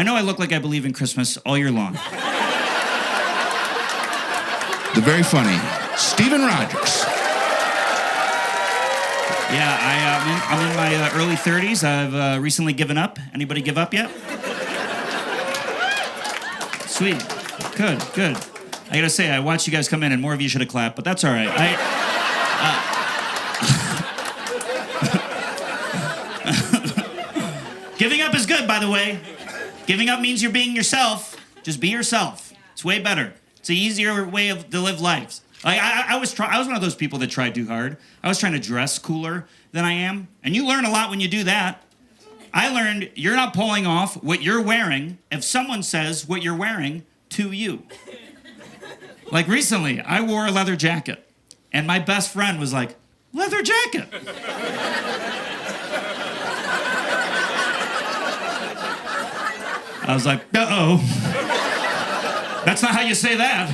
I know I look like I believe in Christmas all year long. The very funny Stephen Rogers. Yeah, I'm in my early 30s. I've recently given up. Anybody give up yet? Sweet. Good. I gotta say, I watched you guys come in, and more of you should have clapped, but that's all right. Giving up is good, by the way. Giving up means you're being yourself. Just be yourself. It's way better. It's an easier way to live life. Like I was one of those people that tried too hard. I was trying to dress cooler than I am, and you learn a lot when you do that. I learned you're not pulling off what you're wearing if someone says what you're wearing to you. Like recently, I wore a leather jacket, and my best friend was like, "Leather jacket." I was like, uh-oh. That's not how you say that.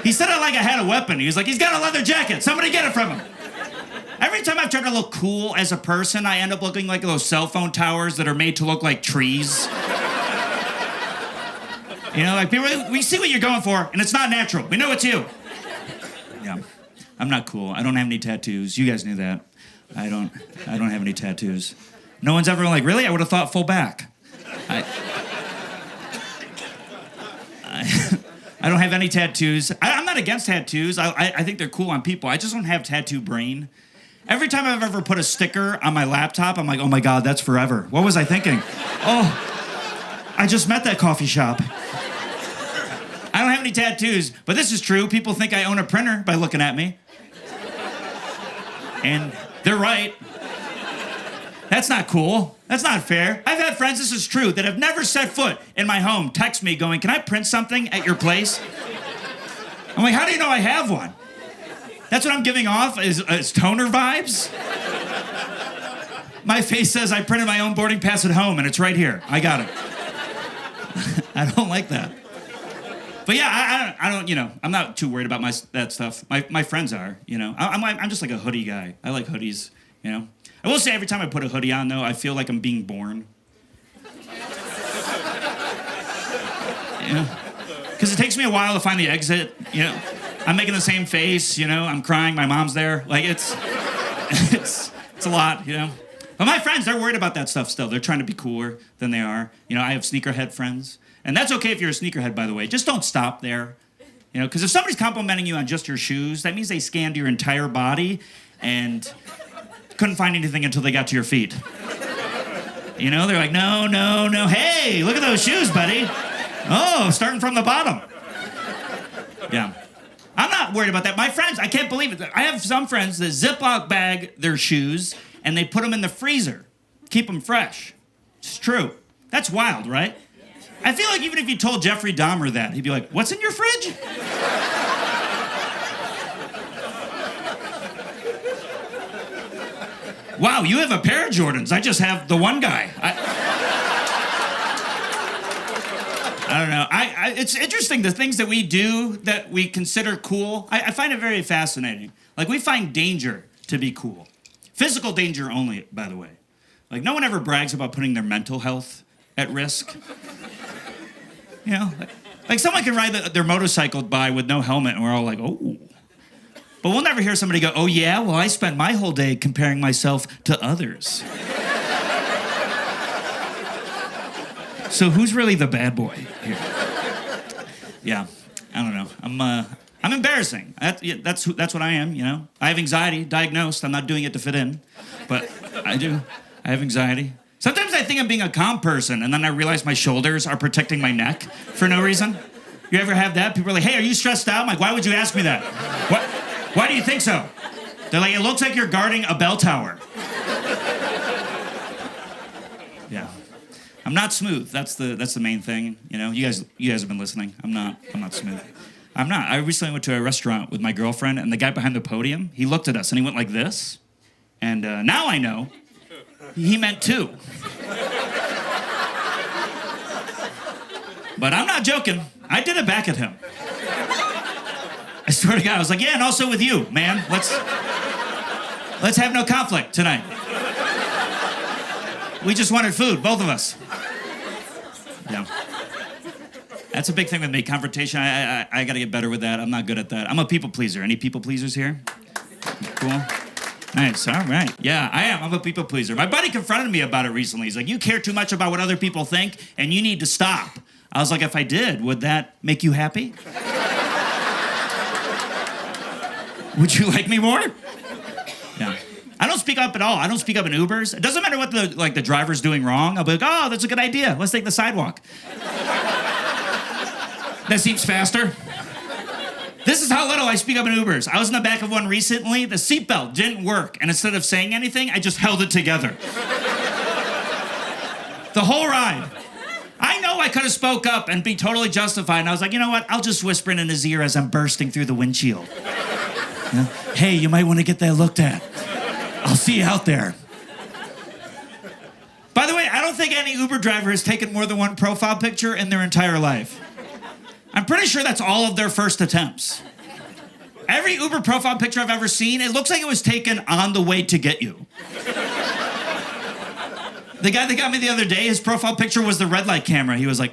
He said it like I had a weapon. He was like, he's got a leather jacket. Somebody get it from him. Every time I've tried to look cool as a person, I end up looking like those cell phone towers that are made to look like trees. You know, like people, we see what you're going for, and it's not natural. We know it's you. Yeah, I'm not cool. I don't have any tattoos. You guys knew that. I don't have any tattoos. No one's ever like, really? I would have thought full back. I don't have any tattoos. I'm not against tattoos. I think they're cool on people. I just don't have tattoo brain. Every time I've ever put a sticker on my laptop, I'm like, oh my God, that's forever. What was I thinking? Oh, I just met that coffee shop. I don't have any tattoos, but this is true. People think I own a printer by looking at me. And they're right. That's not cool. That's not fair. I've had friends, this is true, that have never set foot in my home text me going, can I print something at your place? I'm like, how do you know I have one? That's what I'm giving off is toner vibes? My face says I printed my own boarding pass at home, and it's right here. I got it. I don't like that. But yeah, I don't, you know, I'm not too worried about that stuff. My friends are, you know. I'm just like a hoodie guy. I like hoodies, you know. I will say every time I put a hoodie on, though, I feel like I'm being born. Yeah. Because it takes me a while to find the exit, you know. I'm making the same face, you know. I'm crying, my mom's there. Like, it's a lot, you know. But my friends, they're worried about that stuff still. They're trying to be cooler than they are. You know, I have sneakerhead friends. And that's okay if you're a sneakerhead, by the way. Just don't stop there. You know, because if somebody's complimenting you on just your shoes, that means they scanned your entire body and couldn't find anything until they got to your feet. You know, they're like, no. Hey, look at those shoes, buddy. Oh, starting from the bottom. Yeah. I'm not worried about that. My friends, I can't believe it. I have some friends that Ziploc bag their shoes and they put them in the freezer. Keep them fresh. It's true. That's wild, right? I feel like even if you told Jeffrey Dahmer that, he'd be like, what's in your fridge? Wow, you have a pair of Jordans. I just have the one guy. I don't know. It's interesting, the things that we do that we consider cool. I find it very fascinating. Like, we find danger to be cool. Physical danger only, by the way. Like, no one ever brags about putting their mental health at risk. You know? Like someone can ride their motorcycle by with no helmet, and we're all like, oh. But we'll never hear somebody go, oh, yeah? Well, I spent my whole day comparing myself to others. So who's really the bad boy here? Yeah, I don't know. I'm embarrassing. That's what I am, you know? I have anxiety, diagnosed. I'm not doing it to fit in, but I do. I have anxiety. Sometimes I think I'm being a calm person, and then I realize my shoulders are protecting my neck for no reason. You ever have that? People are like, hey, are you stressed out? I'm like, why would you ask me that? What? Why do you think so? They're like, it looks like you're guarding a bell tower. Yeah. I'm not smooth. That's the main thing. You know, you guys have been listening. I'm not smooth. I'm not. I recently went to a restaurant with my girlfriend, and the guy behind the podium, he looked at us, and he went like this. And now I know he meant two. But I'm not joking. I did it back at him. I swear to God, I was like, yeah, and also with you, man. Let's have no conflict tonight. We just wanted food, both of us. Yeah. That's a big thing with me, confrontation. I got to get better with that. I'm not good at that. I'm a people pleaser. Any people pleasers here? Cool. Nice, all right. Yeah, I am. I'm a people pleaser. My buddy confronted me about it recently. He's like, you care too much about what other people think, and you need to stop. I was like, if I did, would that make you happy? Would you like me more? Yeah. I don't speak up at all. I don't speak up in Ubers. It doesn't matter what the driver's doing wrong. I'll be like, oh, that's a good idea. Let's take the sidewalk. That seems faster. This is how little I speak up in Ubers. I was in the back of one recently. The seatbelt didn't work. And instead of saying anything, I just held it together. The whole ride. I know I could have spoke up and be totally justified. And I was like, you know what? I'll just whisper in his ear as I'm bursting through the windshield. You know? Hey, you might want to get that looked at. I'll see you out there. By the way, I don't think any Uber driver has taken more than one profile picture in their entire life. I'm pretty sure that's all of their first attempts. Every Uber profile picture I've ever seen, it looks like it was taken on the way to get you. The guy that got me the other day, his profile picture was the red light camera. He was like...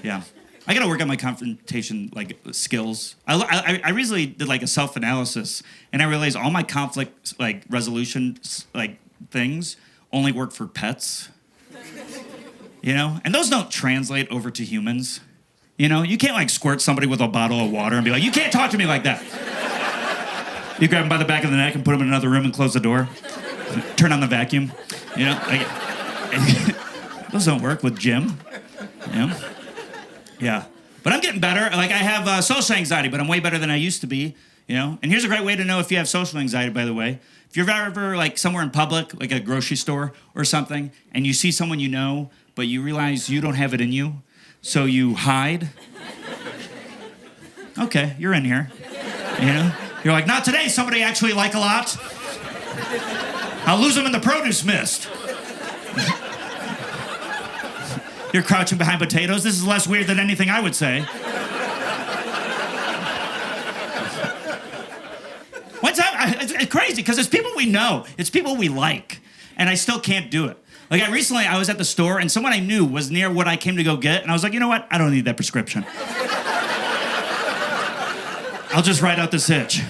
Yeah. I gotta work on my confrontation, skills. I recently did, a self-analysis, and I realized all my conflict, resolution, things only work for pets. You know? And those don't translate over to humans. You know? You can't, squirt somebody with a bottle of water and be like, you can't talk to me like that. You grab them by the back of the neck and put them in another room and close the door. Turn on the vacuum. You know? Those don't work with Jim. You know? Yeah. But I'm getting better. I have social anxiety, but I'm way better than I used to be. You know? And here's a great way to know if you have social anxiety, by the way. If you're ever, somewhere in public, like a grocery store or something, and you see someone you know, but you realize you don't have it in you, so you hide. Okay, you're in here. You know? You're like, not today, somebody I actually like a lot. I'll lose them in the produce mist. You're crouching behind potatoes. This is less weird than anything I would say. One time, it's crazy, because it's people we know. It's people we like. And I still can't do it. Recently, I was at the store, and someone I knew was near what I came to go get, and I was like, you know what? I don't need that prescription. I'll just write out this itch.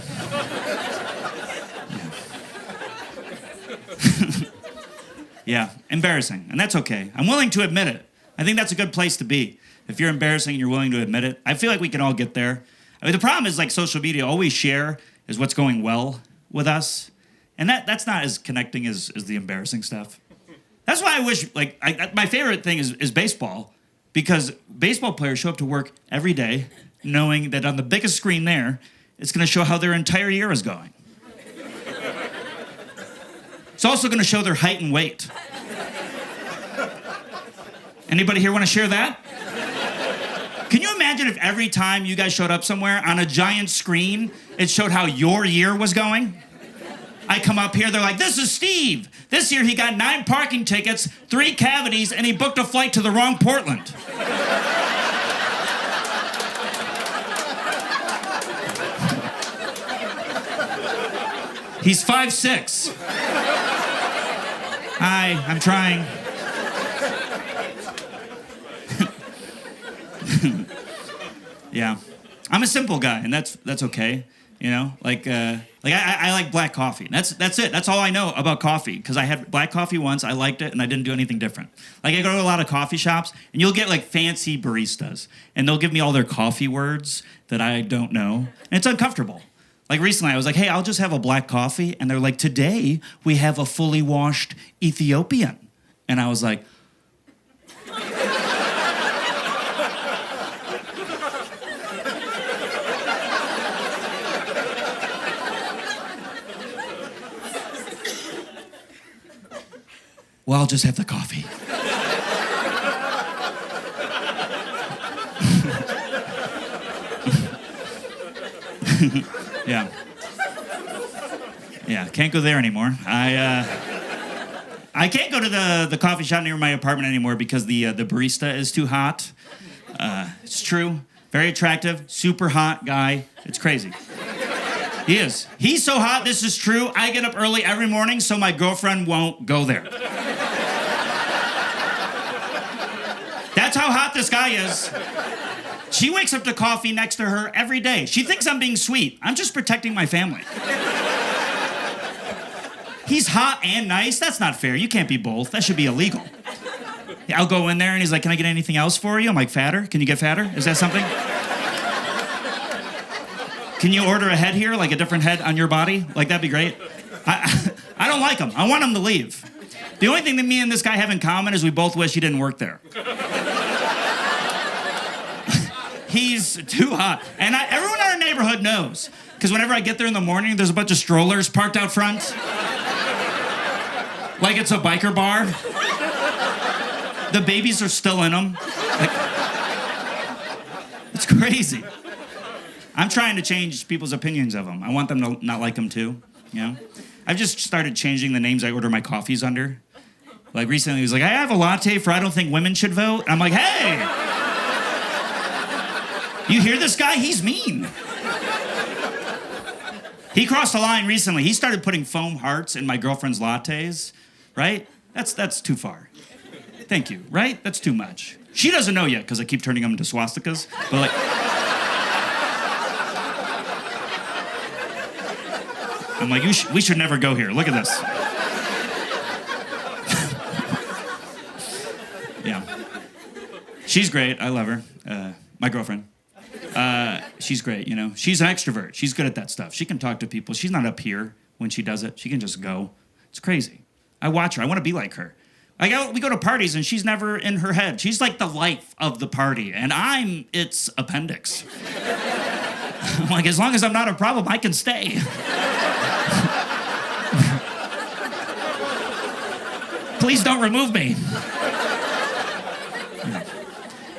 Yeah, embarrassing, and that's okay. I'm willing to admit it. I think that's a good place to be. If you're embarrassing and you're willing to admit it, I feel like we can all get there. I mean, the problem is, social media, all we share is what's going well with us, and that's not as connecting as the embarrassing stuff. That's why I wish, my favorite thing is baseball, because baseball players show up to work every day knowing that on the biggest screen there, it's going to show how their entire year is going. It's also going to show their height and weight. Anybody here want to share that? Can you imagine if every time you guys showed up somewhere on a giant screen, it showed how your year was going? I come up here, they're like, this is Steve. This year he got 9 parking tickets, 3 cavities, and he booked a flight to the wrong Portland. He's 5'6". Hi, I'm trying. Yeah. I'm a simple guy, and that's okay. You know, I like black coffee. That's it. That's all I know about coffee, because I had black coffee once, I liked it, and I didn't do anything different. I go to a lot of coffee shops, and you'll get fancy baristas, and they'll give me all their coffee words that I don't know, and it's uncomfortable. Recently, I was like, hey, I'll just have a black coffee, and they're like, today we have a fully washed Ethiopian, and I was like, well, I'll just have the coffee. Yeah. Yeah, can't go there anymore. I can't go to the coffee shop near my apartment anymore because the barista is too hot. It's true. Very attractive, super hot guy. It's crazy. He is. He's so hot, this is true. I get up early every morning so my girlfriend won't go there. how hot this guy is. She wakes up to coffee next to her every day. She thinks I'm being sweet. I'm just protecting my family. He's hot and nice. That's not fair. You can't be both. That should be illegal. I'll go in there and he's like, can I get anything else for you? I'm like, fatter? Can you get fatter? Is that something? Can you order a head here, like a different head on your body? Like, that'd be great. I don't like him. I want him to leave. The only thing that me and this guy have in common is we both wish he didn't work there. He's too hot. And everyone in our neighborhood knows. Because whenever I get there in the morning, there's a bunch of strollers parked out front. Like it's a biker bar. The babies are still in them. Like, it's crazy. I'm trying to change people's opinions of him. I want them to not like him too, you know? I've just started changing the names I order my coffees under. Like recently he was like, I have a latte for I don't think women should vote. And I'm like, hey! You hear this guy? He's mean. He crossed the line recently. He started putting foam hearts in my girlfriend's lattes, right? That's too far. Thank you, right? That's too much. She doesn't know yet because I keep turning them into swastikas, but like... I'm like, we should never go here. Look at this. Yeah. She's great. I love her. My girlfriend. She's great, you know. She's an extrovert. She's good at that stuff. She can talk to people. She's not up here when she does it. She can just go. It's crazy. I watch her. I want to be like her. We go to parties and she's never in her head. She's like the life of the party, and I'm its appendix. I'm like, as long as I'm not a problem, I can stay. Please don't remove me.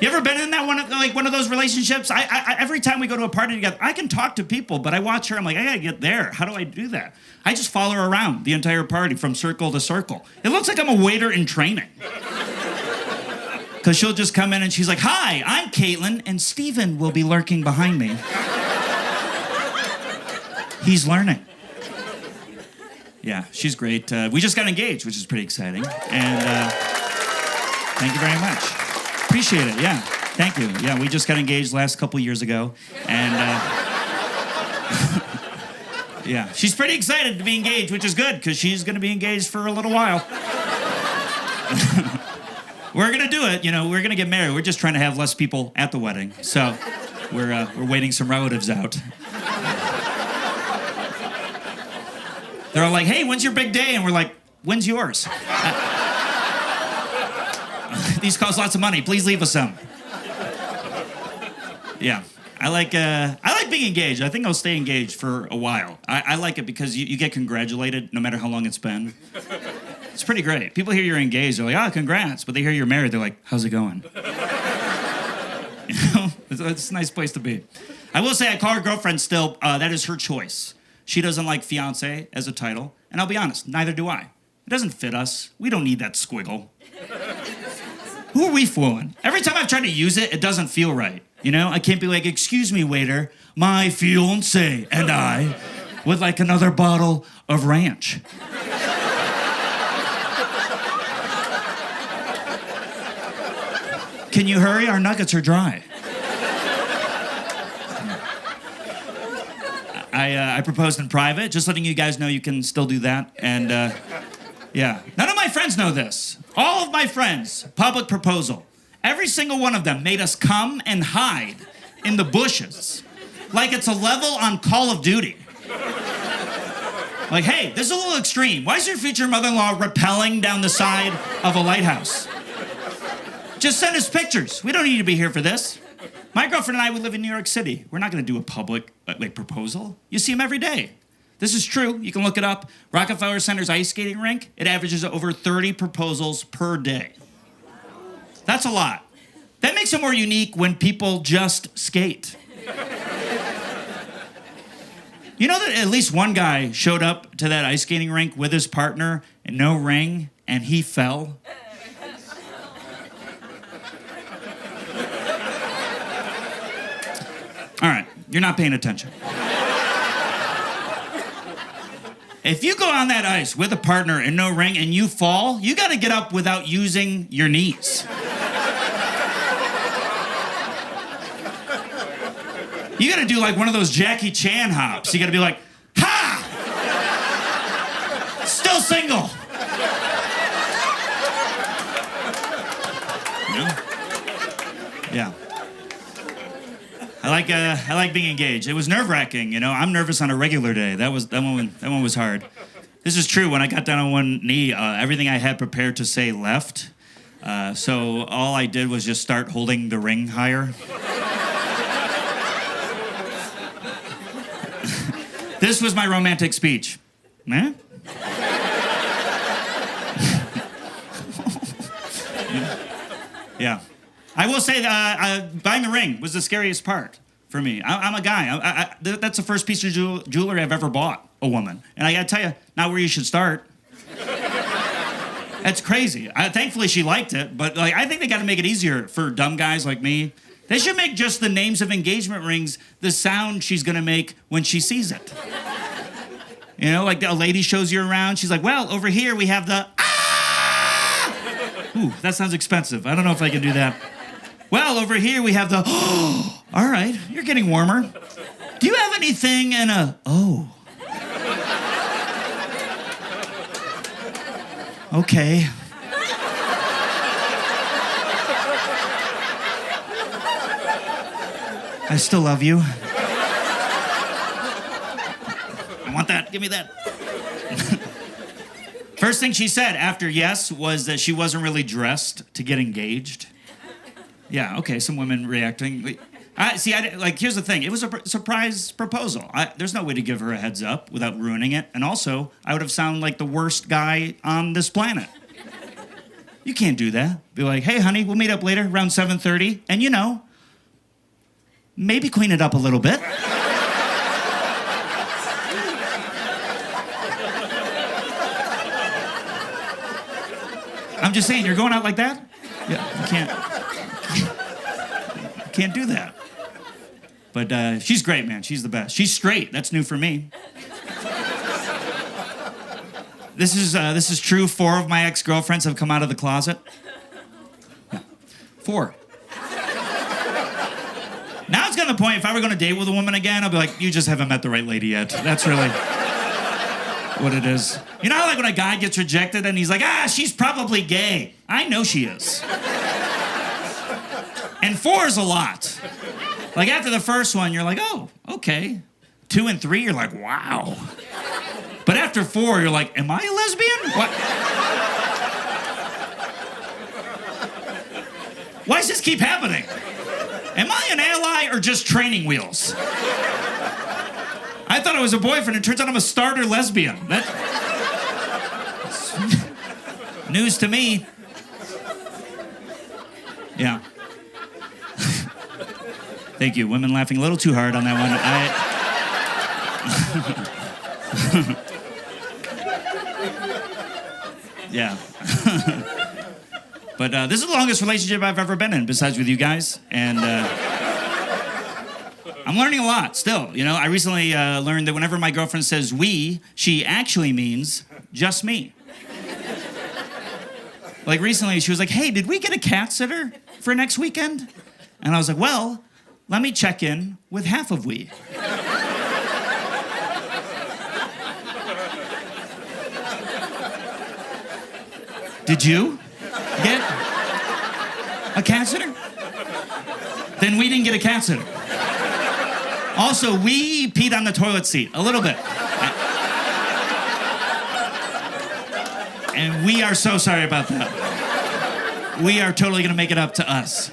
You ever been in that one of those relationships? I every time we go to a party together, I can talk to people, but I watch her. I'm like, I gotta get there. How do I do that? I just follow her around the entire party from circle to circle. It looks like I'm a waiter in training. Because she'll just come in and she's like, hi, I'm Caitlin, and Steven will be lurking behind me. He's learning. Yeah, she's great. We just got engaged, which is pretty exciting. And thank you very much. Appreciate it, yeah. Thank you. Yeah, we just got engaged last couple years ago. And yeah, she's pretty excited to be engaged, which is good, because she's going to be engaged for a little while. We're going to do it, you know, we're going to get married. We're just trying to have less people at the wedding. So we're waiting some relatives out. They're all like, hey, when's your big day? And we're like, when's yours? These cost lots of money. Please leave us some. Yeah. I like being engaged. I think I'll stay engaged for a while. I like it because you get congratulated no matter how long it's been. It's pretty great. People hear you're engaged, they're like, oh, congrats. But they hear you're married, they're like, how's it going? You know? It's a nice place to be. I will say I call her girlfriend still. That is her choice. She doesn't like fiancé as a title. And I'll be honest, neither do I. It doesn't fit us. We don't need that squiggle. Who are we fooling? Every time I've tried to use it, it doesn't feel right. You know, I can't be like, excuse me, waiter, my fiancé and I would like another bottle of ranch. Can you hurry? Our nuggets are dry. I proposed in private, just letting you guys know you can still do that. And yeah, none of my friends know this. All of my friends, public proposal. Every single one of them made us come and hide in the bushes. Like it's a level on Call of Duty. Like, hey, this is a little extreme. Why is your future mother-in-law rappelling down the side of a lighthouse? Just send us pictures. We don't need to be here for this. My girlfriend and I, we live in New York City. We're not gonna do a public proposal. You see them every day. This is true. You can look it up. Rockefeller Center's ice skating rink, it averages over 30 proposals per day. That's a lot. That makes it more unique when people just skate. You know that at least one guy showed up to that ice skating rink with his partner and no ring, and he fell? All right, you're not paying attention. If you go on that ice with a partner and no ring and you fall, you gotta get up without using your knees. You gotta do like one of those Jackie Chan hops. You gotta be like, ha! Still single. You know? Yeah. I like being engaged. It was nerve-wracking, you know. I'm nervous on a regular day. That one was hard. This is true. When I got down on one knee, everything I had prepared to say left. So all I did was just start holding the ring higher. This was my romantic speech. Eh? Yeah. I will say that buying the ring was the scariest part for me. I'm a guy. That's the first piece of jewelry I've ever bought a woman. And I gotta tell you, not where you should start. That's crazy. Thankfully, she liked it, but like I think they gotta make it easier for dumb guys like me. They should make just the names of engagement rings the sound she's gonna make when she sees it. You know, like a lady shows you around, she's like, well, over here we have the ah! Ooh, that sounds expensive. I don't know if I can do that. Well, over here we have the, oh, all right, you're getting warmer. Do you have anything in a, oh. Okay. I still love you. I want that, give me that. First thing she said after yes was that she wasn't really dressed to get engaged. Yeah, okay, some women reacting. Here's the thing. It was a surprise proposal. There's no way to give her a heads up without ruining it. And also, I would have sounded like the worst guy on this planet. You can't do that. Be like, hey, honey, we'll meet up later around 7:30. And you know, maybe clean it up a little bit. I'm just saying, you're going out like that? Yeah, you can't do that. But she's great, man. She's the best. She's straight. That's new for me. This is true. 4 of my ex-girlfriends have come out of the closet. Yeah. 4. Now it's gotten to the point, if I were going to date with a woman again, I'll be like, you just haven't met the right lady yet. That's really what it is. You know how like when a guy gets rejected and he's like, she's probably gay. I know she is. And 4 is a lot. Like after the first one, you're like, oh, okay. 2 and 3, you're like, wow. But after 4, you're like, am I a lesbian? What? Why does this keep happening? Am I an ally or just training wheels? I thought I was a boyfriend. It turns out I'm a starter lesbian. That's news to me. Yeah. Thank you. Women laughing a little too hard on that one. Yeah. But this is the longest relationship I've ever been in, besides with you guys. And I'm learning a lot still. You know, I recently learned that whenever my girlfriend says we, she actually means just me. Like recently, she was like, hey, did we get a cat sitter for next weekend? And I was like, well, let me check in with half of we. Did you get a cat sitter? Then we didn't get a cat sitter. Also, we peed on the toilet seat a little bit. And we are so sorry about that. We are totally gonna make it up to us.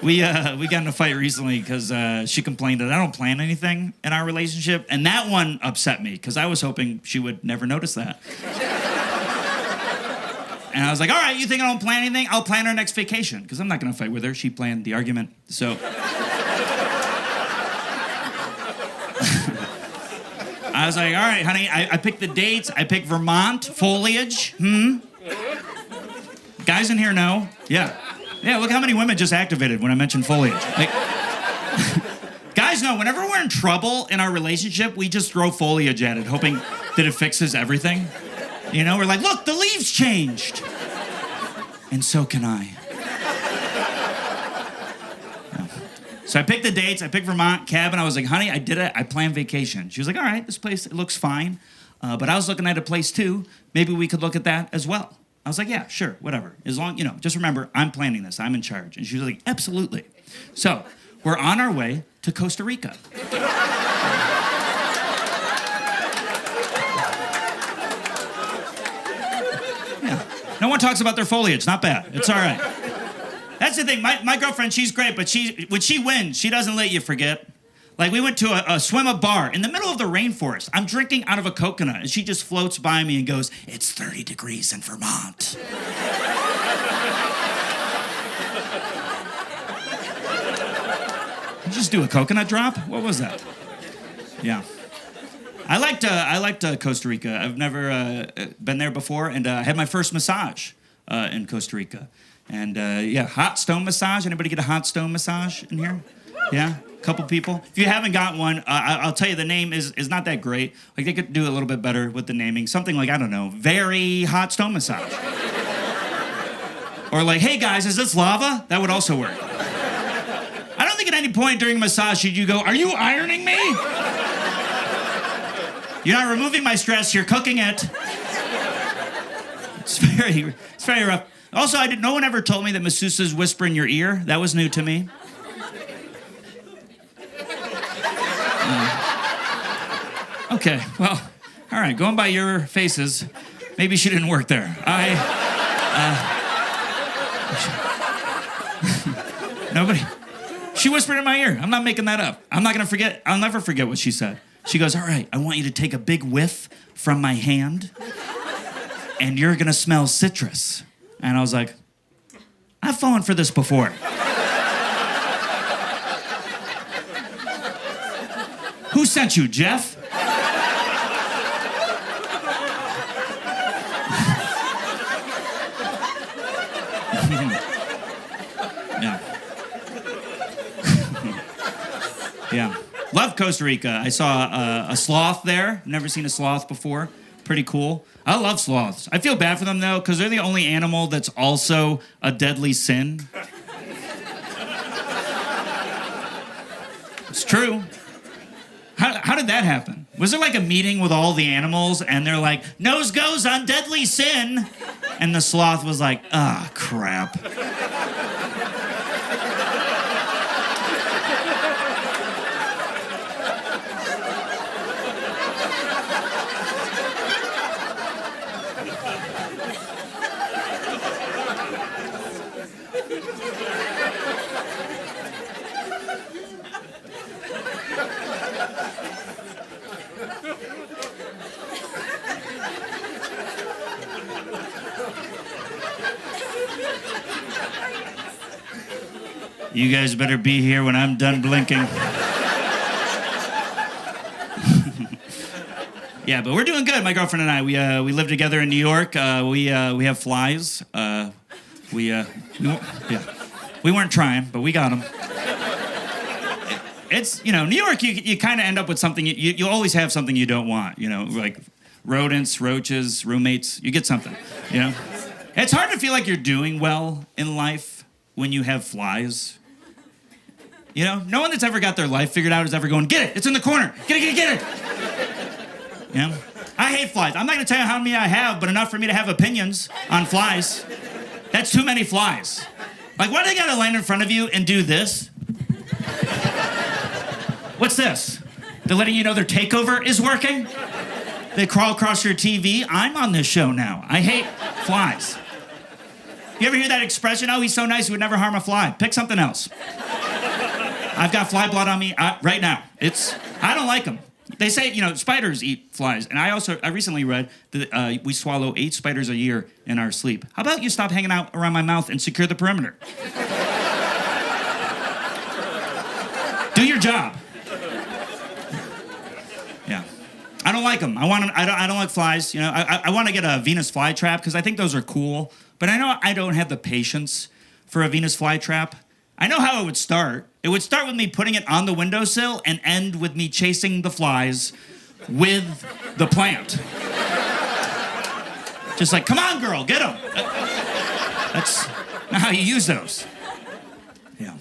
We got in a fight recently because she complained that I don't plan anything in our relationship, and that one upset me because I was hoping she would never notice that. And I was like, all right, you think I don't plan anything? I'll plan our next vacation because I'm not going to fight with her. She planned the argument, so. I was like, all right, honey, I picked the dates. I picked Vermont, foliage. Guys in here know. Yeah. Yeah, look how many women just activated when I mentioned foliage. Like, guys know, whenever we're in trouble in our relationship, we just throw foliage at it, hoping that it fixes everything. You know, we're like, look, the leaves changed. and so can I. So I picked the dates. I picked Vermont, cabin. I was like, honey, I did it. I planned vacation. She was like, all right, this place, it looks fine. But I was looking at a place too. Maybe we could look at that as well. I was like, yeah, sure, whatever. As long, just remember, I'm planning this. I'm in charge. And she was like, absolutely. So we're on our way to Costa Rica. Yeah. No one talks about their foliage. Not bad. It's all right. That's the thing. My girlfriend, she's great, but when she wins, she doesn't let you forget. Like, we went to a swim-up bar in the middle of the rainforest. I'm drinking out of a coconut, and she just floats by me and goes, it's 30 degrees in Vermont. You just do a coconut drop? What was that? Yeah. I liked Costa Rica. I've never been there before, and I had my first massage in Costa Rica. And hot stone massage. Anybody get a hot stone massage in here? Yeah, a couple people. If you haven't got one, I'll tell you the name is not that great. Like, they could do a little bit better with the naming. Something like, I don't know, very hot stone massage. Or like, hey guys, is this lava? That would also work. I don't think at any point during a massage should you go, are you ironing me? You're not removing my stress, you're cooking it. It's very rough. Also, no one ever told me that masseuses whisper in your ear. That was new to me. Okay, well, all right, going by your faces, maybe she didn't work there. Nobody. She whispered in my ear. I'm not making that up. I'm not gonna forget. I'll never forget what she said. She goes, all right, I want you to take a big whiff from my hand, and you're gonna smell citrus. And I was like, I've fallen for this before. Who sent you, Jeff? Yeah. Yeah. Love Costa Rica. I saw a sloth there. Never seen a sloth before. Pretty cool. I love sloths. I feel bad for them, though, because they're the only animal that's also a deadly sin. It's true. How did that happen? Was there like a meeting with all the animals, and they're like, nose goes on deadly sin? And the sloth was like, ah, crap. You guys better be here when I'm done blinking. Yeah, but we're doing good, my girlfriend and I. We live together in New York. We have flies. We weren't trying, but we got them. It's, New York, you kind of end up with something, you always have something you don't want, like rodents, roaches, roommates, you get something, It's hard to feel like you're doing well in life when you have flies. No one that's ever got their life figured out is ever going, get it, it's in the corner, get it. I hate flies. I'm not gonna tell you how many I have, but enough for me to have opinions on flies. That's too many flies. Like, why do they gotta land in front of you and do this? What's this? They're letting you know their takeover is working? They crawl across your TV. I'm on this show now. I hate flies. You ever hear that expression? Oh, he's so nice he would never harm a fly. Pick something else. I've got fly blood on me right now. I don't like them. They say, spiders eat flies. And I recently read that we swallow 8 spiders a year in our sleep. How about you stop hanging out around my mouth and secure the perimeter? Do your job. Yeah. I don't like them. I don't like flies. I want to get a Venus flytrap because I think those are cool. But I know I don't have the patience for a Venus flytrap. I know how it would start. It would start with me putting it on the windowsill and end with me chasing the flies with the plant. Just like, come on, girl, get them. That's not how you use those. Yeah.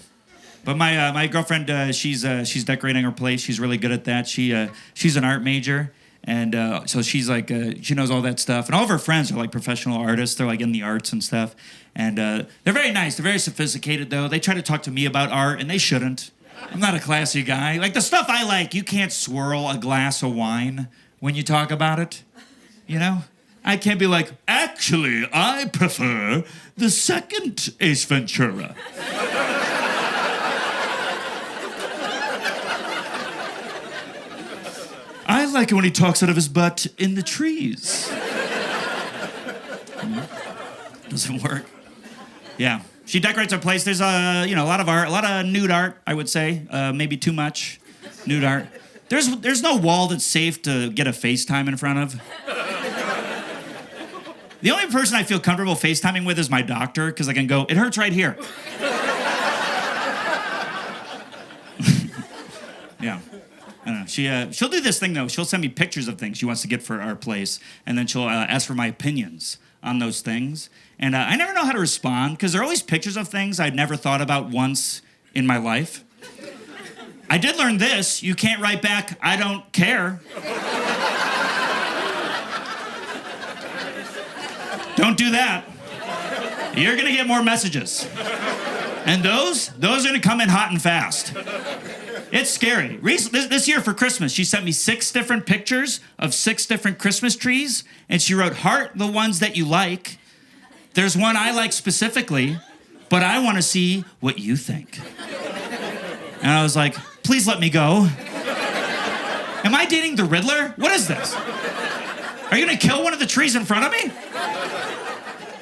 But my girlfriend, she's decorating her place. She's really good at that. She's an art major, and so she's like she knows all that stuff. And all of her friends are like professional artists. They're like in the arts and stuff. And they're very nice. They're very sophisticated though. They try to talk to me about art, and they shouldn't. I'm not a classy guy. Like the stuff I like, you can't swirl a glass of wine when you talk about it. You know? I can't be like, actually, I prefer the second Ace Ventura. I like it when he talks out of his butt in the trees. Doesn't work. Yeah. She decorates her place. There's a lot of art, a lot of nude art, I would say. Maybe too much nude art. There's no wall that's safe to get a FaceTime in front of. The only person I feel comfortable FaceTiming with is my doctor, because I can go, it hurts right here. Yeah. I don't know. She'll do this thing, though. She'll send me pictures of things she wants to get for our place, and then she'll ask for my opinions on those things. And I never know how to respond, because they're always pictures of things I'd never thought about once in my life. I did learn this. You can't write back, I don't care. Don't do that. You're gonna get more messages. And those are gonna come in hot and fast. It's scary. This year for Christmas, she sent me 6 different pictures of 6 different Christmas trees, and she wrote, heart the ones that you like. There's one I like specifically, but I wanna see what you think. And I was like, please let me go. Am I dating the Riddler? What is this? Are you gonna kill one of the trees in front of me?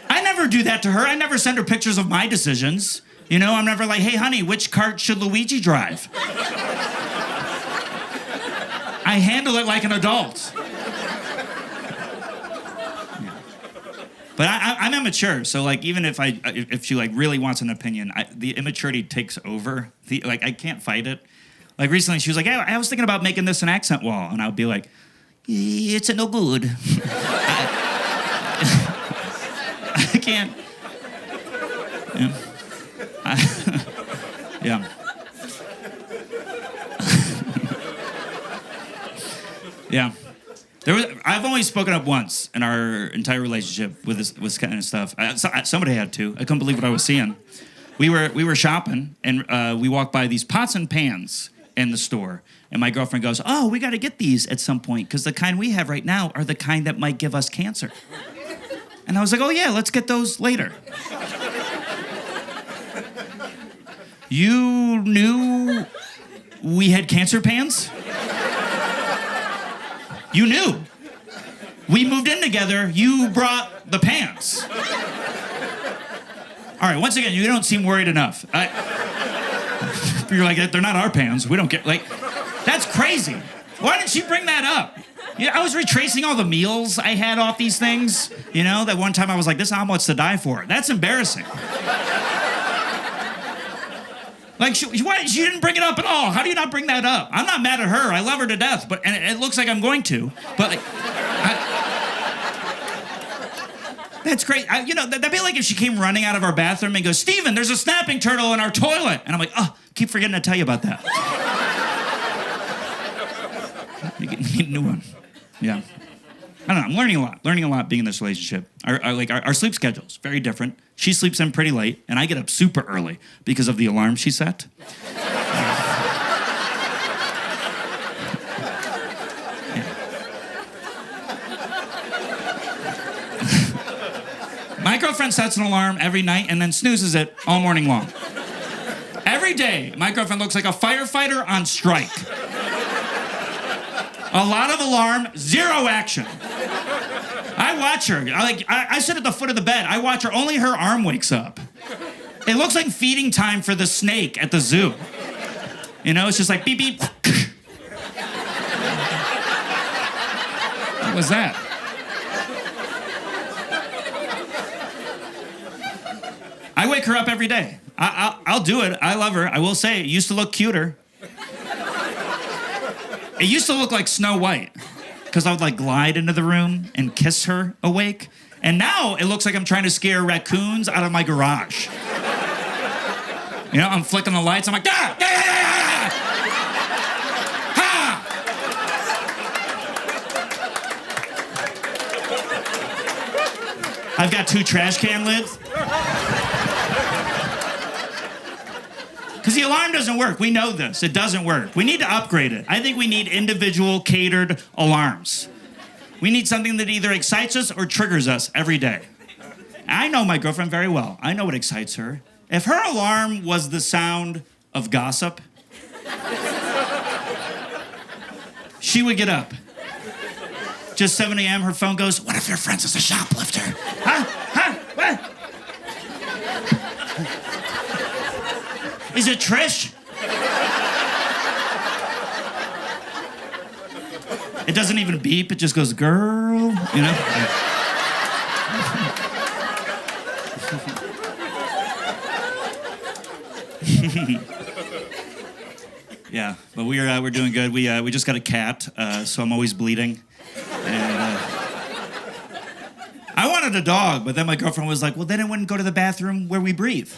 I never do that to her. I never send her pictures of my decisions. You know, I'm never like, hey, honey, which cart should Luigi drive? I handle it like an adult. Yeah. But I'm immature, so like even if she like really wants an opinion, the immaturity takes over. I can't fight it. Like recently, she was like, hey, I was thinking about making this an accent wall, and I would be like, it's no good. I can't. Yeah. Yeah. Yeah. I've only spoken up once in our entire relationship with this kind of stuff. Somebody had to. I couldn't believe what I was seeing. We were shopping, and we walked by these pots and pans in the store. And my girlfriend goes, oh, we got to get these at some point, because the kind we have right now are the kind that might give us cancer. And I was like, oh, yeah, let's get those later. You knew we had cancer pans? You knew. We moved in together. You brought the pans. All right, once again, you don't seem worried enough. You're like, they're not our pans. We don't get, like, that's crazy. Why didn't she bring that up? Yeah, I was retracing all the meals I had off these things. You know, that one time I was like, this omelet's to die for. That's embarrassing. Like, she didn't bring it up at all. How do you not bring that up? I'm not mad at her. I love her to death, and it looks like I'm going to. But, like, that's great. That'd be like if she came running out of our bathroom and goes, Steven, there's a snapping turtle in our toilet. And I'm like, oh, keep forgetting to tell you about that. You need a new one. Yeah. I don't know. I'm learning a lot being in this relationship. Our sleep schedule's very different. She sleeps in pretty late, and I get up super early because of the alarm she set. My girlfriend sets an alarm every night and then snoozes it all morning long. Every day, my girlfriend looks like a firefighter on strike. A lot of alarm, zero action. I watch her. I sit at the foot of the bed. I watch her. Only her arm wakes up. It looks like feeding time for the snake at the zoo. You know, it's just like beep, beep. What was that? I wake her up every day. I'll do it. I love her. I will say it used to look cuter. It used to look like Snow White, because I would like glide into the room and kiss her awake, And now it looks like I'm trying to scare raccoons out of my garage. You know, I'm flicking the lights. I'm like, ah, ah, ah, ah, ha! I've got 2 trash can lids. Because the alarm doesn't work. We know this. It doesn't work. We need to upgrade it. I think we need individual catered alarms. We need something that either excites us or triggers us every day. I know my girlfriend very well. I know what excites her. If her alarm was the sound of gossip, she would get up. Just 7 a.m., her phone goes, what if your friend is a shoplifter? Huh? Huh? What? Is it Trish? It doesn't even beep, it just goes, girl, you know? Yeah, but we're doing good. We just got a cat, so I'm always bleeding. And I wanted a dog, but then my girlfriend was like, well, then it wouldn't go to the bathroom where we breathe.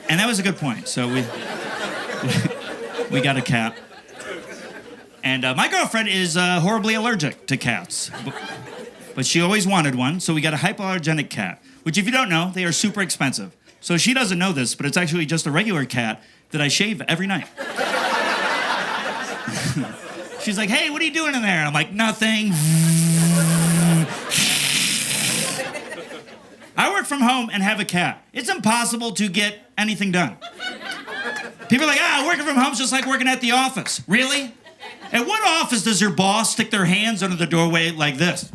And that was a good point. So we got a cat. And my girlfriend is horribly allergic to cats. But she always wanted one, so we got a hypoallergenic cat, which if you don't know, they are super expensive. So she doesn't know this, but it's actually just a regular cat that I shave every night. She's like, hey, what are you doing in there? And I'm like, nothing. I work from home and have a cat. It's impossible to get anything done. People are like, working from home is just like working at the office. Really? At what office does your boss stick their hands under the doorway like this?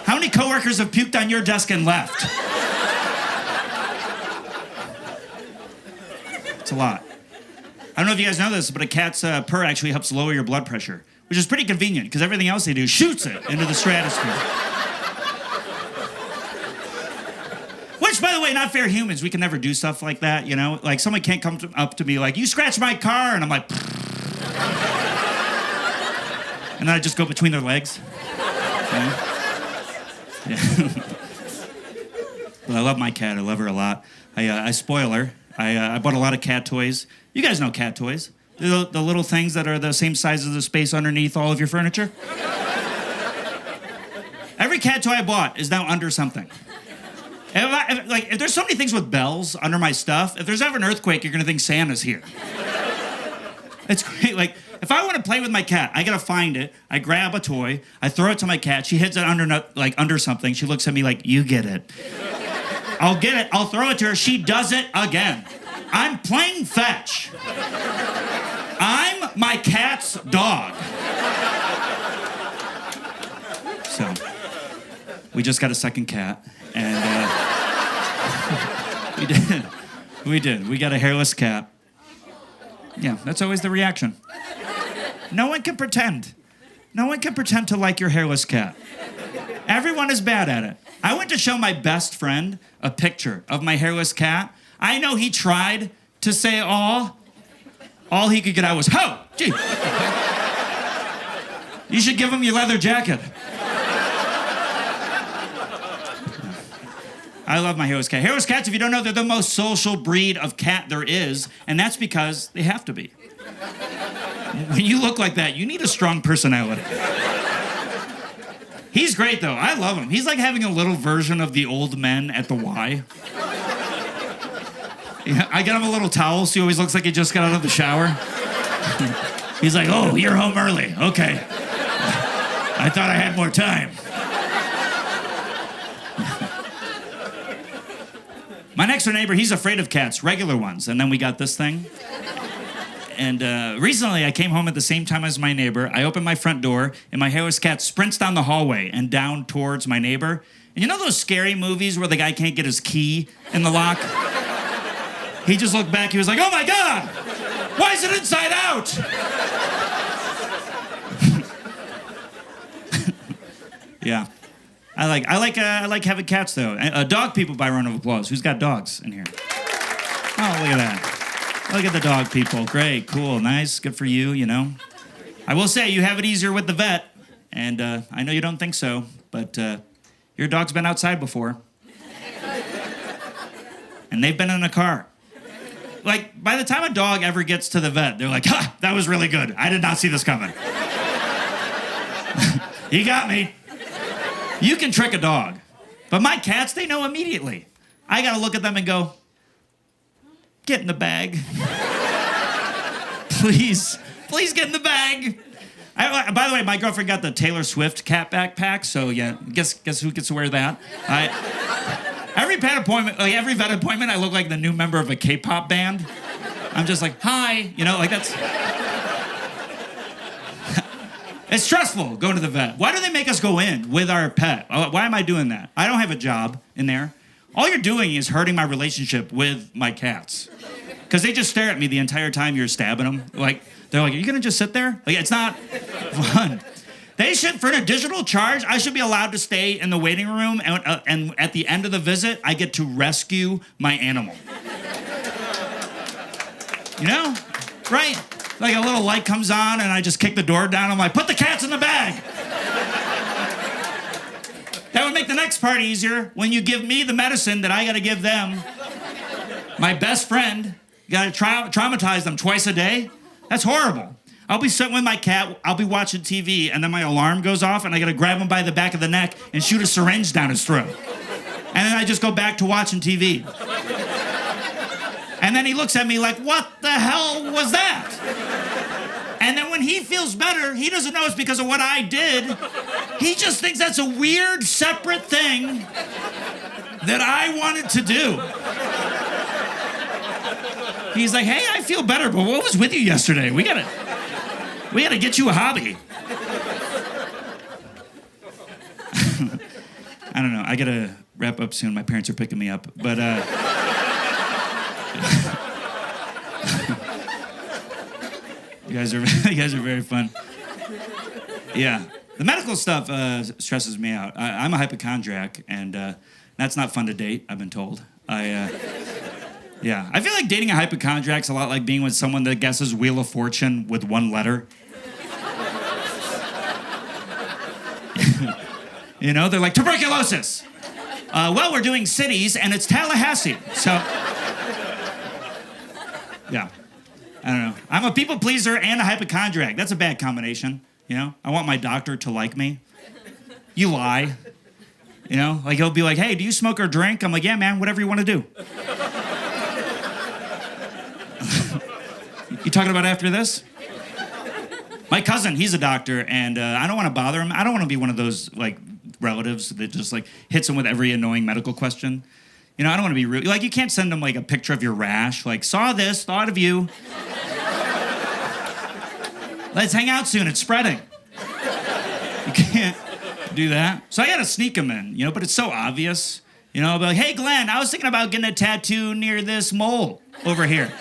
How many coworkers have puked on your desk and left? It's a lot. I don't know if you guys know this, but a cat's purr actually helps lower your blood pressure, which is pretty convenient because everything else they do shoots it into the stratosphere. Which, by the way, not fair humans. We can never do stuff like that, you know? Like, someone can't come up to me like, you scratched my car, and I'm like, and then I just go between their legs. Yeah. But I love my cat. I love her a lot. I spoil her. I bought a lot of cat toys. You guys know cat toys. The little things that are the same size as the space underneath all of your furniture. Every cat toy I bought is now under something. If there's so many things with bells under my stuff, if there's ever an earthquake, you're gonna think Santa's here. It's great. Like, if I want to play with my cat, I gotta find it. I grab a toy, I throw it to my cat. She hits it under something. She looks at me like, you get it. I'll get it. I'll throw it to her. She does it again. I'm playing fetch. I'm my cat's dog. So, we just got a second cat, and we did. We got a hairless cat. Yeah, that's always the reaction. No one can pretend. No one can pretend to like your hairless cat. Everyone is bad at it. I went to show my best friend a picture of my hairless cat. I know he tried to say aw. All he could get out was, ho! Gee. You should give him your leather jacket. I love my hairless cat. Hairless cats, if you don't know, they're the most social breed of cat there is, and that's because they have to be. When you look like that, you need a strong personality. He's great, though. I love him. He's like having a little version of the old men at the Y. Yeah, I get him a little towel, so he always looks like he just got out of the shower. He's like, oh, you're home early. Okay. I thought I had more time. My next door neighbor, he's afraid of cats, regular ones. And then we got this thing. And recently, I came home at the same time as my neighbor. I opened my front door, and my hairless cat sprints down the hallway and down towards my neighbor. And you know those scary movies where the guy can't get his key in the lock? He just looked back. He was like, oh, my God! Why is it inside out? Yeah. I like having cats though. Dog people by round of applause. Who's got dogs in here? Oh, look at that. Look at the dog people. Great, cool, nice, good for you, you know. I will say you have it easier with the vet, and I know you don't think so, but your dog's been outside before. And they've been in a car. Like, by the time a dog ever gets to the vet, they're like, ha, that was really good. I did not see this coming. He got me. You can trick a dog. But my cats, they know immediately. I gotta look at them and go, get in the bag. Please get in the bag. By the way, my girlfriend got the Taylor Swift cat backpack, so yeah, guess who gets to wear that? Every vet appointment, I look like the new member of a K-pop band. I'm just like, hi, you know, like that's... It's stressful going to the vet. Why do they make us go in with our pet? Why am I doing that? I don't have a job in there. All you're doing is hurting my relationship with my cats. Because they just stare at me the entire time you're stabbing them. Like, they're like, are you gonna just sit there? Like, it's not fun. They should, for an additional charge, I should be allowed to stay in the waiting room, and at the end of the visit, I get to rescue my animal. You know? Right? Like a little light comes on, and I just kick the door down. I'm like, put the cats in the bag. That would make the next part easier when you give me the medicine that I gotta give them. My best friend, you gotta traumatize them twice a day? That's horrible. I'll be sitting with my cat, I'll be watching TV, and then my alarm goes off, and I gotta grab him by the back of the neck and shoot a syringe down his throat. And then I just go back to watching TV. And then he looks at me like, what the hell was that? And then when he feels better, he doesn't know it's because of what I did. He just thinks that's a weird, separate thing that I wanted to do. He's like, hey, I feel better, but what was with you yesterday? We gotta get you a hobby. I don't know. I gotta wrap up soon. My parents are picking me up, but you guys are very fun. Yeah, the medical stuff stresses me out. I'm a hypochondriac, and that's not fun to date. I've been told. Yeah, I feel like dating a hypochondriac's a lot like being with someone that guesses Wheel of Fortune with one letter. You know, they're like, tuberculosis. Well, we're doing cities, and it's Tallahassee, so... Yeah, I don't know. I'm a people pleaser and a hypochondriac. That's a bad combination, you know? I want my doctor to like me. You lie. You know, like he'll be like, hey, do you smoke or drink? I'm like, yeah, man, whatever you want to do. You talking about after this? My cousin, he's a doctor, and I don't want to bother him. I don't want to be one of those, like, relatives that just, like, hits him with every annoying medical question. You know, I don't want to be rude. Like, you can't send him, like, a picture of your rash. Like, saw this, thought of you. Let's hang out soon. It's spreading. You can't do that. So I got to sneak him in, you know, but it's so obvious. You know, I'll be like, hey, Glenn, I was thinking about getting a tattoo near this mole over here.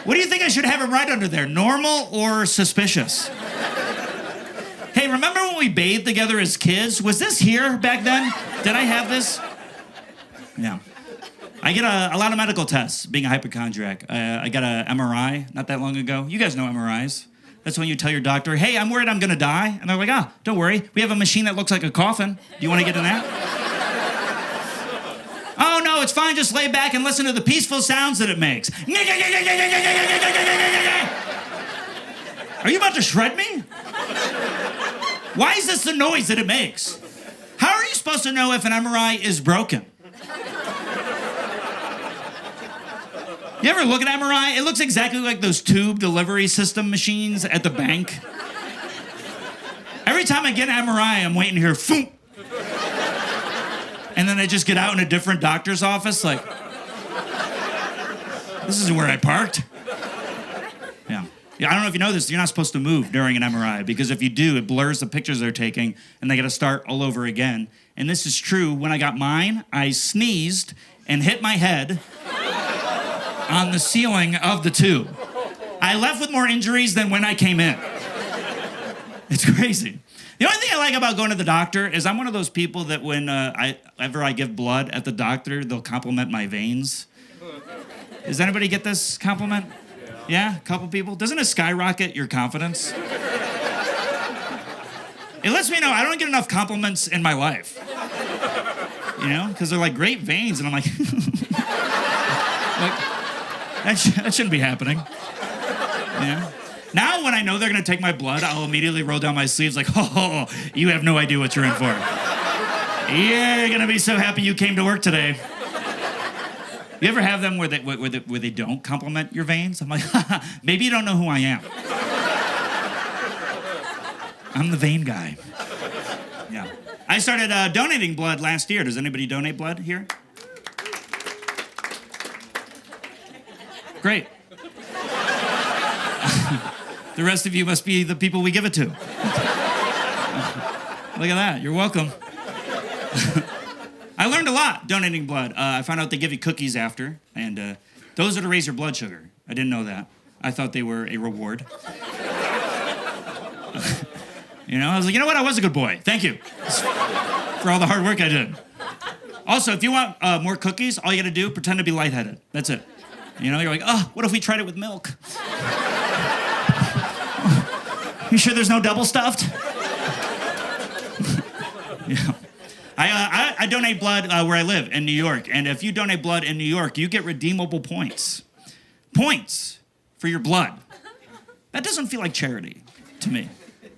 What do you think I should have him write under there? Normal or suspicious? Hey, remember when we bathed together as kids? Was this here back then? Did I have this? Yeah. I get a lot of medical tests being a hypochondriac. I got an MRI not that long ago. You guys know MRIs. That's when you tell your doctor, hey, I'm worried I'm gonna die. And they're like, ah, don't worry. We have a machine that looks like a coffin. Do you wanna get in that? Oh, no, it's fine. Just lay back and listen to the peaceful sounds that it makes. Are you about to shred me? Why is this the noise that it makes? How are you supposed to know if an MRI is broken? You ever look at MRI? It looks exactly like those tube delivery system machines at the bank. Every time I get an MRI, I'm waiting to hear, phoom. And then I just get out in a different doctor's office, like, this isn't where I parked. Yeah. Yeah, I don't know if you know this, you're not supposed to move during an MRI, because if you do, it blurs the pictures they're taking, and they gotta start all over again. And this is true. When I got mine, I sneezed and hit my head on the ceiling of the tube. I left with more injuries than when I came in. It's crazy. The only thing I like about going to the doctor is I'm one of those people that when I give blood at the doctor, they'll compliment my veins. Does anybody get this compliment? Yeah, a couple people. Doesn't it skyrocket your confidence? It lets me know I don't get enough compliments in my life. You know, because they're like great veins, and I'm like, that shouldn't be happening. Yeah. Now, when I know they're gonna take my blood, I'll immediately roll down my sleeves like, oh, you have no idea what you're in for. You're gonna be so happy you came to work today. You ever have them where they don't compliment your veins? I'm like, maybe you don't know who I am. I'm the vein guy. Yeah. I started donating blood last year. Does anybody donate blood here? Great. The rest of you must be the people we give it to. Look at that. You're welcome. I learned a lot donating blood. I found out they give you cookies after, and those are to raise your blood sugar. I didn't know that. I thought they were a reward. You know, I was like, you know what? I was a good boy. Thank you for all the hard work I did. Also, if you want more cookies, all you gotta do, pretend to be lightheaded. That's it. You know, you're like, oh, what if we tried it with milk? You sure there's no double stuffed? Yeah. I donate blood where I live in New York, and if you donate blood in New York, you get redeemable points. Points for your blood. That doesn't feel like charity to me.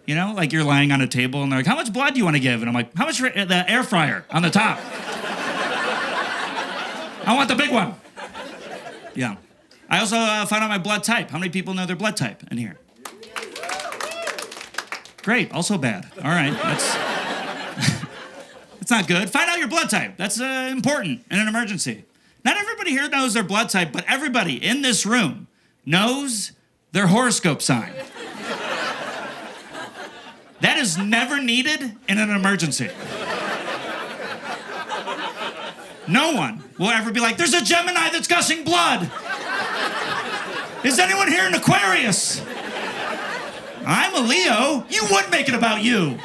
You know, like you're lying on a table and they're like, how much blood do you want to give? And I'm like, how much for the air fryer on the top? I want the big one. Yeah. I also found out my blood type. How many people know their blood type in here? Great, also bad. All right, that's not good. Find out your blood type. That's important in an emergency. Not everybody here knows their blood type, but everybody in this room knows their horoscope sign. That is never needed in an emergency. No one will ever be like, there's a Gemini that's gushing blood. Is anyone here an Aquarius? I'm a Leo. You would make it about you.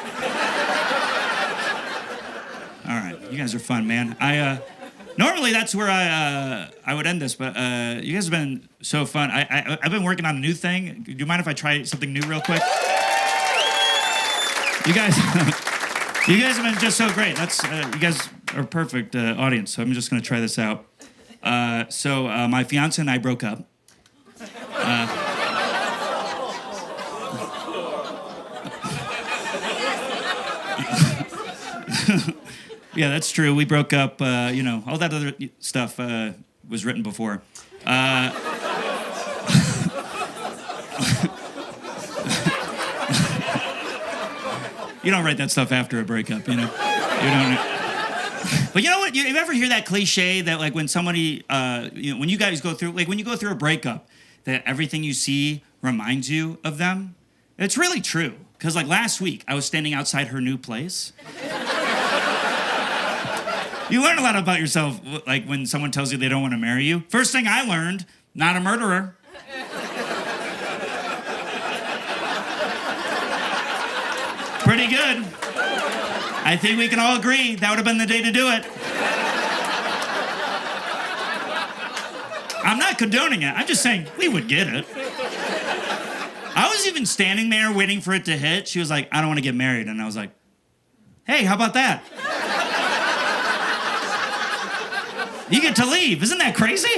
All right, you guys are fun, man. Normally that's where I would end this, but you guys have been so fun. I've been working on a new thing. Do you mind if I try something new real quick? You guys have been just so great. You guys are a perfect audience, so I'm just gonna try this out. So my fiance and I broke up. Yeah, that's true. We broke up, you know, all that other stuff was written before. You don't write that stuff after a breakup, you know? You don't. But you know what? You ever hear that cliche that, like, when somebody, you know, when you guys go through, like, when you go through a breakup, that everything you see reminds you of them? It's really true. Because, like, last week, I was standing outside her new place. You learn a lot about yourself, like, when someone tells you they don't want to marry you. First thing I learned, not a murderer. Pretty good. I think we can all agree that would have been the day to do it. I'm not condoning it. I'm just saying we would get it. I was even standing there waiting for it to hit. She was like, I don't want to get married. And I was like, hey, how about that? You get to leave. Isn't that crazy?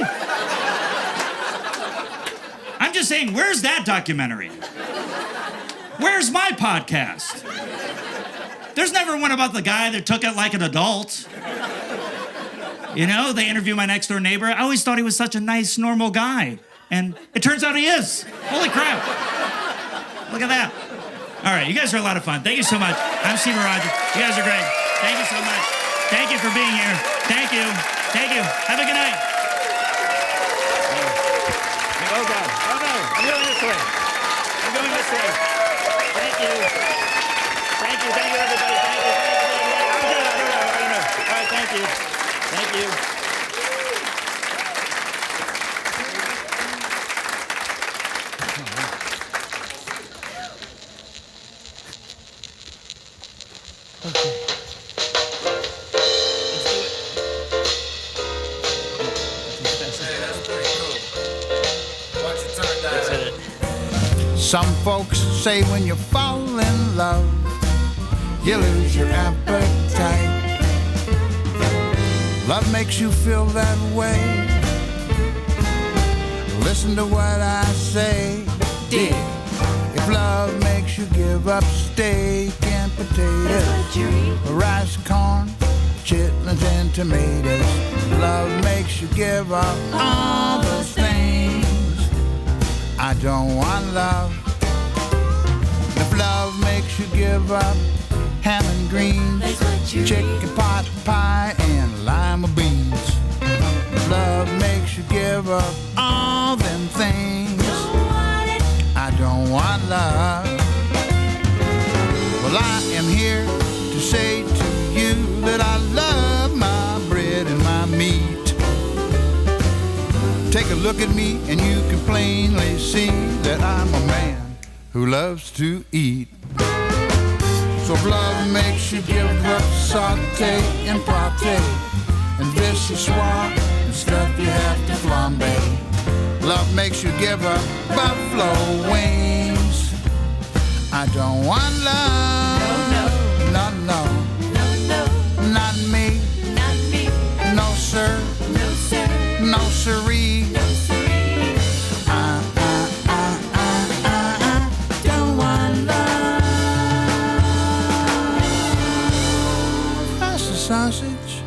I'm just saying, where's that documentary? Where's my podcast? There's never one about the guy that took it like an adult. You know, they interview my next door neighbor. I always thought he was such a nice, normal guy. And it turns out he is. Holy crap. Look at that. All right, you guys are a lot of fun. Thank you so much. I'm Steven Rogers. You guys are great. Thank you so much. Thank you for being here. Thank you. Thank you. Have a good night. Oh, God. Oh, no. I'm going this way. I'm going this way. Thank you. Thank you. Thank you, everybody. Thank you. I'm good. All right, thank you. Thank you. Some folks say when you fall in love, you lose your appetite. Love makes you feel that way. Listen to what I say. Dig. If love makes you give up steak and potatoes, rice, corn, chitlins and tomatoes, love makes you give up all those things. I don't want love. If love makes you give up ham and greens, chicken pot pie and lima beans, if love makes you give up all them things, I don't want love. Well, I am here to say to you that I love my bread and my meat. Take a look at me and you can plainly see that I'm a man who loves to eat. So if love makes you give up sauté and pâté and vichyssoise and stuff you have to flambe, love makes you give up buffalo wings. I don't want love. No, no, no, not me. No, sir. No, siree. I don't want love. That's the sausage.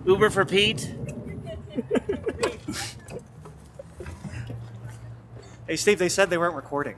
Uber for Pete. Hey, Steve, they said they weren't recording.